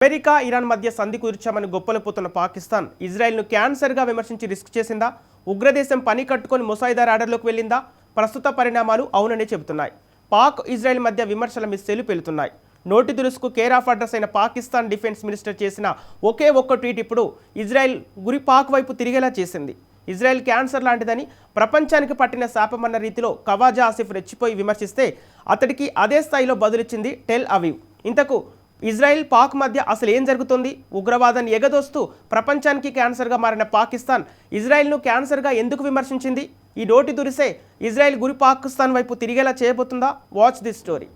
America Iran మధ్య సంధి కుదిర్చామని గొప్పలపోతున్న Pakistan ఇజ్రాయెల్ను క్యాన్సర్గా విమర్శించి risk చేసిందా? ఉగ్రదేశం పని కట్టుకొని ముసాయిదా రాడర్లోకి వెళ్ళిందా? ప్రస్తుత పరిణామాలు అవుననే చెబుతున్నాయి. పాక్ ఇజ్రాయెల్ మధ్య విమర్శల మిస్సెలు పెలుతున్నాయి. నోటి దురుసుకు కేర్ ఆఫ్ అడ్రస్ అయిన పాకిస్తాన్ డిఫెన్స్ మినిస్టర్ చేసిన ఒకే ఒక్క ట్వీట్ ఇప్పుడు ఇజ్రాయెల్ గురి పాక్ వైపు తిరిగేలా చేసింది. ఇజ్రాయెల్ క్యాన్సర్ లాంటిదని ప్రపంచానికి పట్టిన శాపమన్న రీతిలో ఖవాజా ఆసిఫ్ రెచ్చిపోయి విమర్శిస్తే అతడికి అదే స్థాయిలో బదులిచ్చింది టెల్ అవీవ్. ఇంతకు ఇజ్రాయెల్ పాక్ మధ్య అసలు ఏం జరుగుతుంది? ఉగ్రవాదాన్ని ఎగదోస్తూ ప్రపంచానికి క్యాన్సర్గా మారిన పాకిస్తాన్ ఇజ్రాయెల్ను క్యాన్సర్గా ఎందుకు విమర్శించింది? ఈ నోటి దురిసే ఇజ్రాయెల్ గురి పాకిస్తాన్ వైపు తిరిగేలా చేయబోతుందా? Watch this story.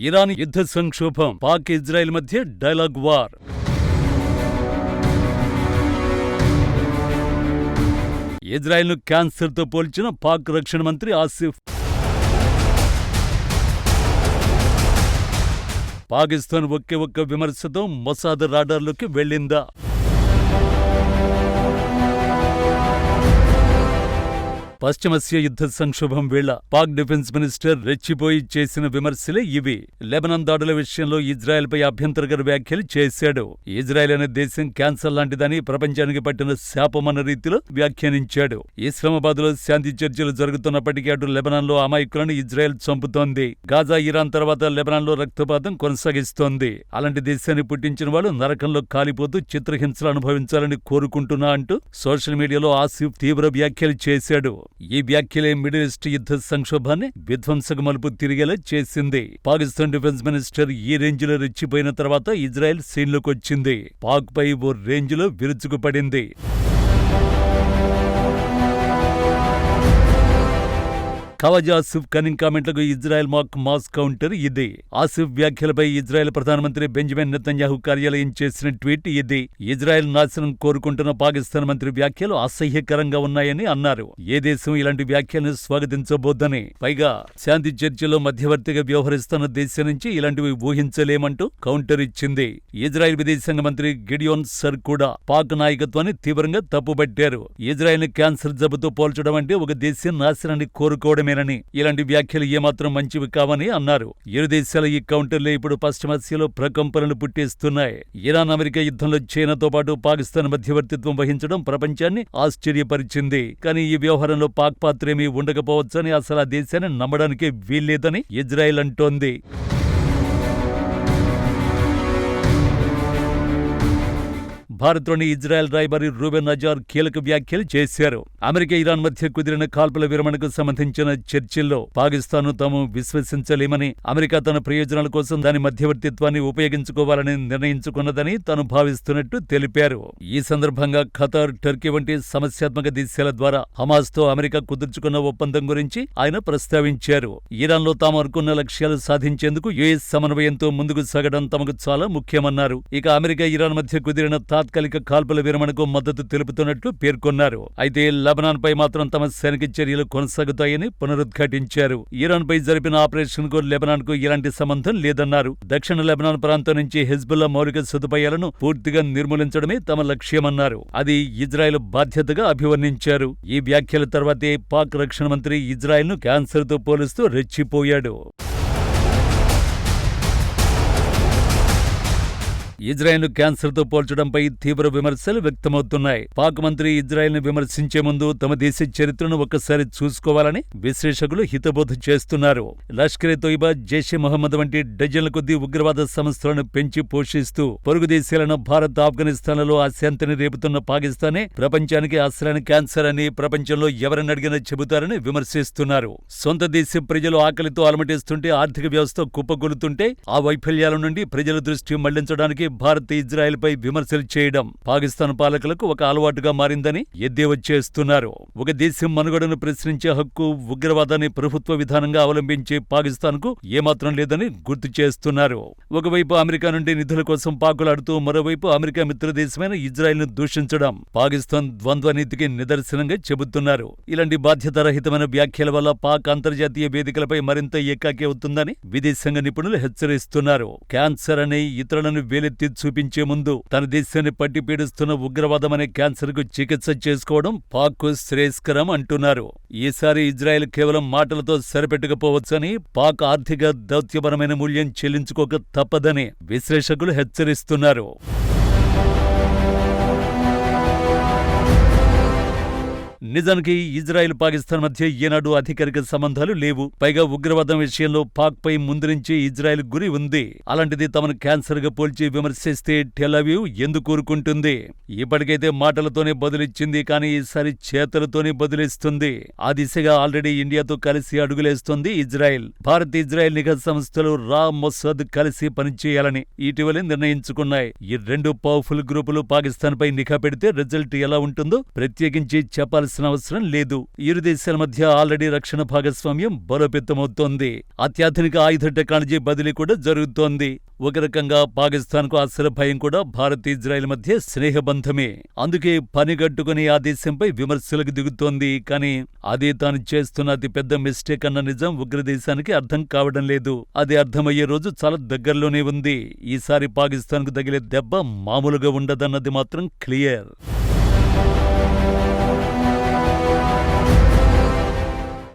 ఇరాన్ యుద్ధ సంక్షోభం, పాక్ ఇజ్రాయెల్ మధ్య డైలాగ్ వార్. ఇజ్రాయెల్ను క్యాన్సర్తో పోల్చిన పాక్ రక్షణ మంత్రి ఆసిఫ్. పాకిస్తాన్ ఒకే ఒక్క విమర్శతో మొసాద్ రాడార్లోకి వెళ్ళిందా? పశ్చిమాసియా యుద్ధ సంక్షోభం వేళ పాక్ డిఫెన్స్ మినిస్టర్ రెచ్చిపోయి చేసిన విమర్శలే ఇవి. లెబనాన్ దాడుల విషయంలో ఇజ్రాయెల్పై అభ్యంతరకర వ్యాఖ్యలు చేశాడు. ఇజ్రాయెల్ అనే దేశం క్యాన్సర్ లాంటిదని ప్రపంచానికి పట్టిన శాపమన్న రీతిలో వ్యాఖ్యానించాడు. ఇస్లామాబాద్లో శాంతి చర్చలు జరుగుతున్నప్పటికీ అటు లెబనాన్లో అమాయకులను ఇజ్రాయెల్ చంపుతోంది. గాజా, ఇరాన్ తర్వాత లెబనాన్లో రక్తపాతం కొనసాగిస్తోంది. అలాంటి దేశాన్ని పుట్టించిన వాళ్ళు నరకంలో కాలిపోతూ చిత్రహింసలు అనుభవించాలని కోరుకుంటున్నా అంటూ సోషల్ మీడియాలో ఆసిఫ్ తీవ్ర వ్యాఖ్యలు చేశాడు. ఈ వ్యాఖ్యలే మిడిల్ ఈస్ట్ యుద్ధ సంక్షోభాన్ని విధ్వంసక మలుపు తిరిగేలా చేసింది. పాకిస్తాన్ డిఫెన్స్ మినిస్టర్ ఈ రేంజ్లో రెచ్చిపోయిన తర్వాత ఇజ్రాయెల్ సీన్లోకొచ్చింది. పాక్ పై ఓ రేంజ్లో విరుచుకుపడింది. ఖవాజా ఆసిఫ్ కన్నింగ్ కామెంట్లకు ఇజ్రాయెల్ మాస్ కౌంటర్ ఇది. ఆసిఫ్ వ్యాఖ్యలపై ఇజ్రాయెల్ ప్రధానమంత్రి బెంజమిన్ నెతన్యాహు కార్యాలయం చేసిన ట్వీట్ ఇది. ఇజ్రాయెల్ నాశనం కోరుకుంటున్న పాకిస్తాన్ మంత్రి వ్యాఖ్యలు అసహ్యకరంగా ఉన్నాయని అన్నారు. ఏ దేశం ఇలాంటి వ్యాఖ్యలను స్వాగతించబోద్దని, పైగా శాంతి చర్చలో మధ్యవర్తిగా వ్యవహరిస్తున్న దేశం నుంచి ఇలాంటివి ఊహించలేమంటూ కౌంటర్ ఇచ్చింది. ఇజ్రాయెల్ విదేశాంగ మంత్రి గిడియోన్ సర్ కూడా పాక్ నాయకత్వాన్ని తీవ్రంగా తప్పుబట్టారు. ఇజ్రాయెల్ ని క్యాన్సర్ జబ్బుతో పోల్చడం అంటే ఒక దేశం నాశనాన్ని కోరుకోవడమే. ఇలాంటి వ్యాఖ్యలు ఏమాత్రం మంచివి కావని అన్నారు. ఇరు దేశాల ఈ కౌంటర్లే ఇప్పుడు పశ్చిమాసియాలో ప్రకంపనలు పుట్టిస్తున్నాయి. ఇరాన్ అమెరికా యుద్ధంలో చైనాతో పాటు పాకిస్తాన్ మధ్యవర్తిత్వం వహించడం ప్రపంచాన్ని ఆశ్చర్యపరిచింది. కానీ ఈ వ్యవహారంలో పాక్ పాత్రేమీ ఉండకపోవచ్చని, అసలు ఆ దేశాన్ని నమ్మడానికే వీల్లేదని ఇజ్రాయెల్ అంటోంది. భారత్లోని ఇజ్రాయెల్ రాయబారి రూబెన్ అజార్ కీలక వ్యాఖ్యలు చేశారు. అమెరికా ఇరాన్ మధ్య కుదిరిన కాల్పుల విరమణకు సంబంధించిన చర్చల్లో పాకిస్తాన్ను తాము విశ్వసించలేమని, అమెరికా తన ప్రయోజనాల కోసం దాని మధ్యవర్తిత్వాన్ని ఉపయోగించుకోవాలని నిర్ణయించుకున్నదని తాను భావిస్తున్నట్టు తెలిపారు. ఈ సందర్భంగా ఖతార్, టర్కీ వంటి సమస్యాత్మక దేశాల ద్వారా హమాస్తో అమెరికా కుదుర్చుకున్న ఒప్పందం గురించి ఆయన ప్రస్తావించారు. ఇరాన్లో తాము అనుకున్న లక్ష్యాలు సాధించేందుకు యుఎస్ సమన్వయంతో ముందుకు సాగడం తమకు చాలా ముఖ్యమన్నారు. ఇక అమెరికా ఇరాన్ మధ్య కుదిరిన తాత్కాలిక కాల్పుల విరమణకు మద్దతు తెలుపుతున్నట్లు పేర్కొన్నారు. అయితే లెబనాన్ పై మాత్రం తమ సైనిక చర్యలు కొనసాగుతాయని పునరుద్ఘాటించారు. ఇరాన్ పై జరిపిన ఆపరేషన్ కు లెబనాన్ కు ఎలాంటి సంబంధం లేదన్నారు. దక్షిణ లెబనాన్ ప్రాంతం నుంచి హెజ్బుల్లా మౌలిక సదుపాయాలను పూర్తిగా నిర్మూలించడమే తమ లక్ష్యమన్నారు. అది ఇజ్రాయెల్ బాధ్యతగా అభివర్ణించారు. ఈ వ్యాఖ్యల తర్వాతే పాక్ రక్షణ మంత్రి ఇజ్రాయెల్ ను క్యాన్సర్ తో పోలుస్తూ రెచ్చిపోయాడు. ఇజ్రాయెల్ను క్యాన్సర్తో పోల్చడంపై తీవ్ర విమర్శలు వ్యక్తమవుతున్నాయి. పాక్ మంత్రి ఇజ్రాయెల్ను విమర్శించే ముందు తమ దేశ చరిత్రను ఒక్కసారి చూసుకోవాలని విశ్లేషకులు హితబోధ చేస్తున్నారు. లష్కరే తోయిబా, జైషే మహమ్మద్ వంటి డజన్ల కొద్దీ ఉగ్రవాద సంస్థలను పెంచి పోషిస్తూ పొరుగు దేశాలను భారత్, ఆఫ్ఘనిస్తాన్లలో అశాంతిని రేపుతున్న పాకిస్తానే ప్రపంచానికి అసలైన క్యాన్సర్ అని ప్రపంచంలో ఎవరిని అడిగినా చెబుతారని విమర్శిస్తున్నారు. సొంత దేశ ప్రజలు ఆకలితో అలమటిస్తుంటే, ఆర్థిక వ్యవస్థ కుప్పగొలుతుంటే ఆ వైఫల్యాల నుండి ప్రజల దృష్టి మళ్లించడానికి భారత్, ఇజ్రాయెల్ పై విమర్శలు చేయడం పాకిస్తాన్ పాలకులకు ఒక అలవాటుగా మారిందని ఎద్దేవా చేస్తున్నారు. ఒక దేశం మనుగడను ప్రశ్నించే హక్కు ఉగ్రవాదాన్ని ప్రభుత్వ విధానంగా అవలంబించే పాకిస్తాన్ కు ఏమాత్రం లేదని గుర్తు చేస్తున్నారు. ఒకవైపు అమెరికా నుండి నిధుల కోసం పాకులాడుతూ, మరోవైపు అమెరికా మిత్రదేశమైన ఇజ్రాయెల్ ను దూషించడం పాకిస్తాన్ ద్వంద్వ నీతికి నిదర్శనంగా చెబుతున్నారు. ఇలాంటి బాధ్యతారహితమైన వ్యాఖ్యల వల్ల పాక్ అంతర్జాతీయ వేదికలపై మరింత ఏకాకి అవుతుందని విదేశాంగ నిపుణులు హెచ్చరిస్తున్నారు. క్యాన్సర్ అనే ఇతరులను వేలెత్తి వేలెత్తి చూపించే ముందు తన దేశాన్ని పట్టి పీడిస్తున్న ఉగ్రవాదమనే క్యాన్సర్కు చికిత్స చేసుకోవడం పాక్కు శ్రేయస్కరం అంటున్నారు. ఈసారి ఇజ్రాయెల్ కేవలం మాటలతో సరిపెట్టకపోవచ్చని, పాక్ ఆర్థిక దౌత్యపరమైన మూల్యం చెల్లించుకోక తప్పదని విశ్లేషకులు హెచ్చరిస్తున్నారు. నిజానికి ఇజ్రాయెల్ పాకిస్తాన్ మధ్య ఏనాడు అధికారిక సంబంధాలు లేవు. పైగా ఉగ్రవాదం విషయంలో పాక్ పై ముందు నుంచి ఇజ్రాయెల్ గురి ఉంది. అలాంటిది తమను క్యాన్సర్ గా పోల్చి విమర్శిస్తే టెల్ అవీవ్ ఎందుకు ఊరుకుంటుంది? ఇప్పటికైతే మాటలతోనే బదులిచ్చింది, కానీ ఈసారి చేతులతోనే బదులిస్తుంది. ఆ దిశగా ఆల్రెడీ ఇండియాతో కలిసి అడుగులేస్తోంది ఇజ్రాయెల్. భారత్ ఇజ్రాయెల్ నిఘా సంస్థలు రా, మొసాద్ కలిసి పనిచేయాలని ఇటీవలే నిర్ణయించుకున్నాయి. ఈ రెండు పవర్ఫుల్ గ్రూపులు పాకిస్తాన్ పై నిఘా పెడితే రిజల్ట్ ఎలా ఉంటుందో ప్రత్యేకించి చెప్పాల్సిన అవసరం లేదు. ఇరు దేశాల మధ్య ఆల్రెడీ రక్షణ భాగస్వామ్యం బలోపేతమవుతోంది. అత్యాధునిక ఆయుధ టెక్నాలజీ బదిలీ కూడా జరుగుతోంది. ఒక రకంగా పాకిస్తాన్ కు అసలు భయం కూడా భారత్ ఇజ్రాయెల్ మధ్య స్నేహబంధమే. అందుకే పనిగట్టుకుని ఆ దేశంపై విమర్శలకు దిగుతోంది. కానీ అదే తాను చేస్తున్న అతి పెద్ద మిస్టేక్ అన్న నిజం ఉగ్రదేశానికి అర్థం కావడం లేదు. అది అర్థమయ్యే రోజు చాలా దగ్గరలోనే ఉంది. ఈసారి పాకిస్తాన్ కు తగిలే దెబ్బ మామూలుగా ఉండదన్నది మాత్రం క్లియర్.